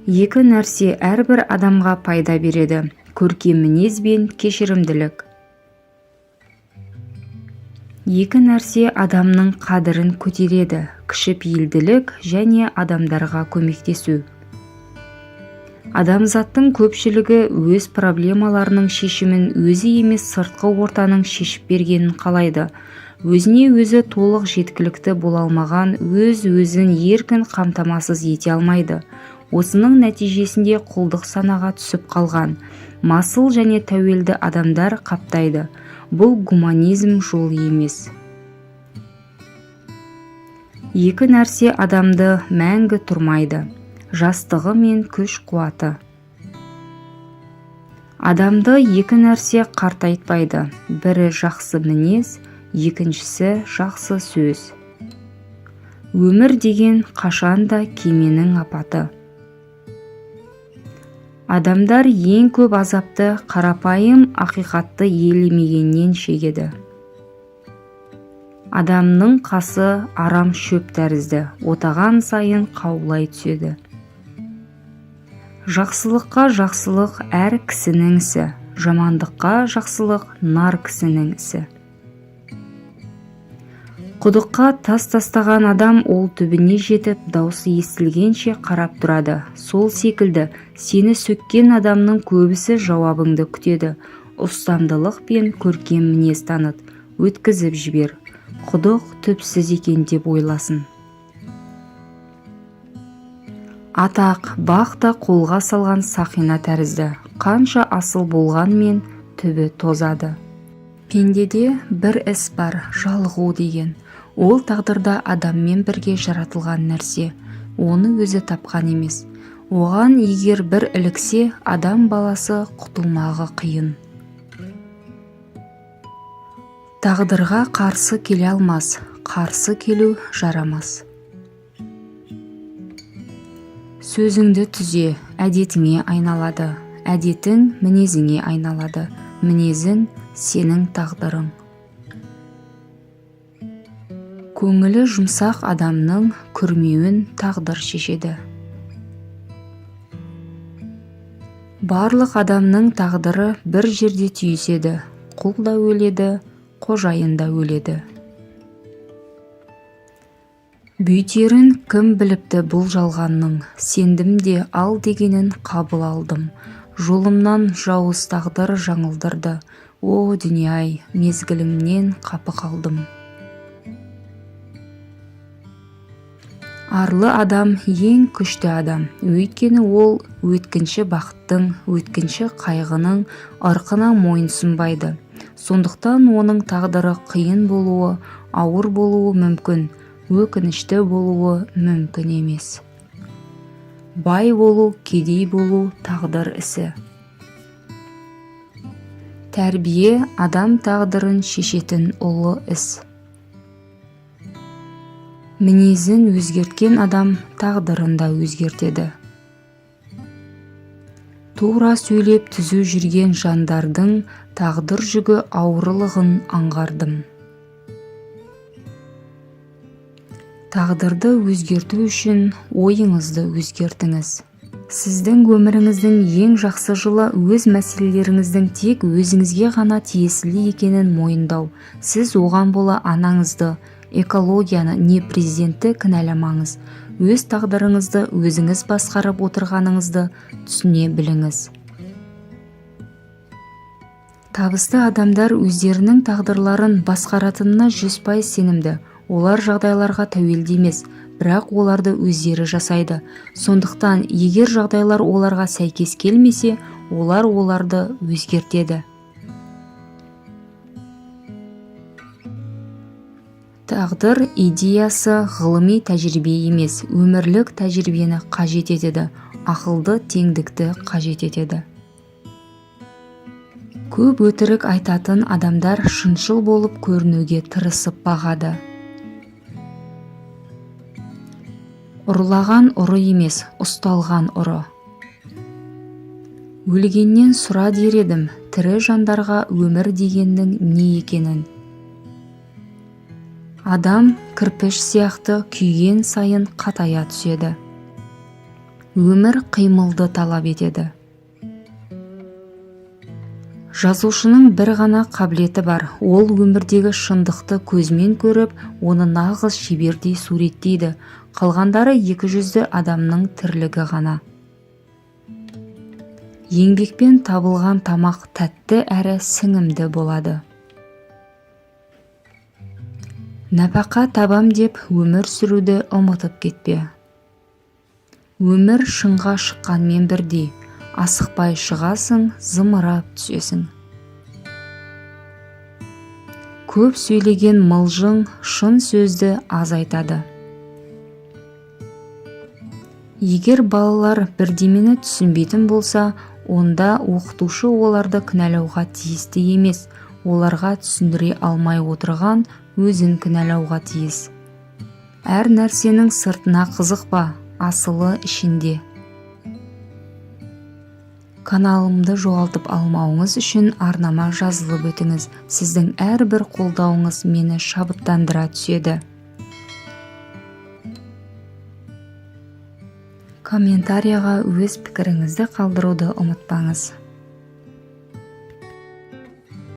Екі нәрсе әрбір адамға пайда береді: көркем мінез бен кешірімділік. Екі нәрсе адамның қадірін көтереді: кішіпейілділік және адамдарға көмектесу. Адамзаттың көпшілігі өз проблемаларының шешімін өзі емес сыртқы ортаның шешіп бергенін қалайды. Өзіне өзі толық жеткілікті бола алмаған өз-өзін еркін қамтамасыз ете алмайды. Осының нәтижесінде құлдық санаға түсіп қалған масыл және тәуелді адамдар қаптайды. Бұл гуманизм жолы емес. Екі нәрсе адамды мәңгі тұрмайды: жастығы мен күш-қуаты. Адамды екі нәрсе қартайтпайды: бірі жақсы мінез, екіншісі жақсы сөз. Өмір деген қашанда кеменің апаты. Адамдар ең көп азапты қарапайым ақиқатты елемегеннен шегеді. Адамның қасы арам шөп тәрізді, отаған сайын қаулай түседі. Жақсылыққа жақсылық әр кісінің ісі, жамандыққа жақсылық нар кісінің ісі. Құдыққа тас тастаған адам ол түбіне жетіп, даусы естілгенше қарап тұрады. Сол секілді сені сөккен адамның көбісі жауабыңды күтеді. Ұстамдылық пен көркем мінез таныт, өткізіп жібер. Құдық түпсіз екен деп ойласын. Атақ, бақ та қолға салған сақина тәрізді. Қанша асыл болғанмен түбі тозады. Пендеде бір іс бар: жалығу деген. Ол тағдырда адаммен бірге жаратылған нәрсе. Оны өзі тапқан емес. Оған егер бір іліксе, адам баласы құтылмағы қиын. Тағдырға қарсы келе алмас, қарсы келу жарамас. Сөзіңді түзе, әдетіңе айналады. Әдетің мінезіңе айналады. Мінезің сенің тағдырың. Көңілі жұмсақ адамның күрмеуін тағдыр шешеді. Барлық адамның тағдыры бір жерде түйіседі. Құл да өледі, қожайын да өледі. Бүйтерін кім біліпті бұл жалғанның, сендім де ал дегенін қабыл алдым. Жолымнан жауыз тағдыр жаңылдырды. О дүние-ай, мезгілімнен қапы қалдым. Арлы адам ең күшті адам, өйткені ол өткінші бақыттың, өткінші қайғының ырқына мойынсұнбайды. Сондықтан оның тағдыры қиын болуы, ауыр болуы мүмкін, өкінішті болуы мүмкін емес. Бай болу, кедей болу тағдыр ісі. Тәрбие адам тағдырын шешетін ұлы іс. Мінезін өзгерткен адам тағдырын да өзгертеді. Тура сөйлеп түзу жүрген жандардың тағдыр жүгі ауырлығын аңғардым. Тағдырды өзгерту үшін ойыңызды өзгертіңіз. Сіздің өміріңіздің ең жақсы жылы өз мәселелеріңіздің тек өзіңізге ғана тиесілі екенін мойындау. Сіз оған бола анаңызды, экологияны не президентті кінәламаңыз. Өз тағдырыңызды өзіңіз басқарып отырғаныңызды түсіне біліңіз. Табысты адамдар өздерінің тағдырларын басқаратынына 100% сенімді. Олар жағдайларға тәуелді емес, бірақ оларды өздері жасайды. Сондықтан, егер жағдайлар оларға сәйкес келмесе, олар оларды өзгертеді. Тағдыр идеясы ғылыми тәжірибе емес, өмірлік тәжірибені қажет етеді, ақылды теңдікті қажет етеді. Көп өтірік айтатын адамдар шыншыл болып көрінуге тырысып бағады. Ұрлаған ұры емес, ұсталған ұры. Өлгеннен сұра дер едім, тірі жандарға өмір дегеннің не екенін. Адам кірпіш сияқты күйген сайын қатая түседі. Өмір қимылды талап етеді. Жазушының бір ғана қабілеті бар. Ол өмірдегі шындықты көзмен көріп, оны нағыз шебердей суреттейді. Қалғандары екі жүзді адамның тірлігі ғана. Еңбекпен табылған тамақ тәтті әрі сіңімді болады. Нәпақа табам деп өмір сүруді ұмытып кетпе. Өмір шыңға шыққанмен бірдей. Асықпай шығасың, зымырап түсесің. Көп сөйлеген мылжың шын сөзді аз айтады. Егер балалар бірдемені түсінбейтін болса, онда оқытушы оларды кінәлауға тиісті емес, оларға түсіндіре алмай отырған өзін кінәлауға тиіс. Әр нәрсенің сыртына қызықпа, асылы ішінде. Каналымды жоғалтып алмауыңыз үшін арнама жазылып өтіңіз. Сіздің әрбір қолдауыңыз мені шабыттандыра түседі. Комментарияға өз пікіріңізді қалдыруды ұмытпаңыз.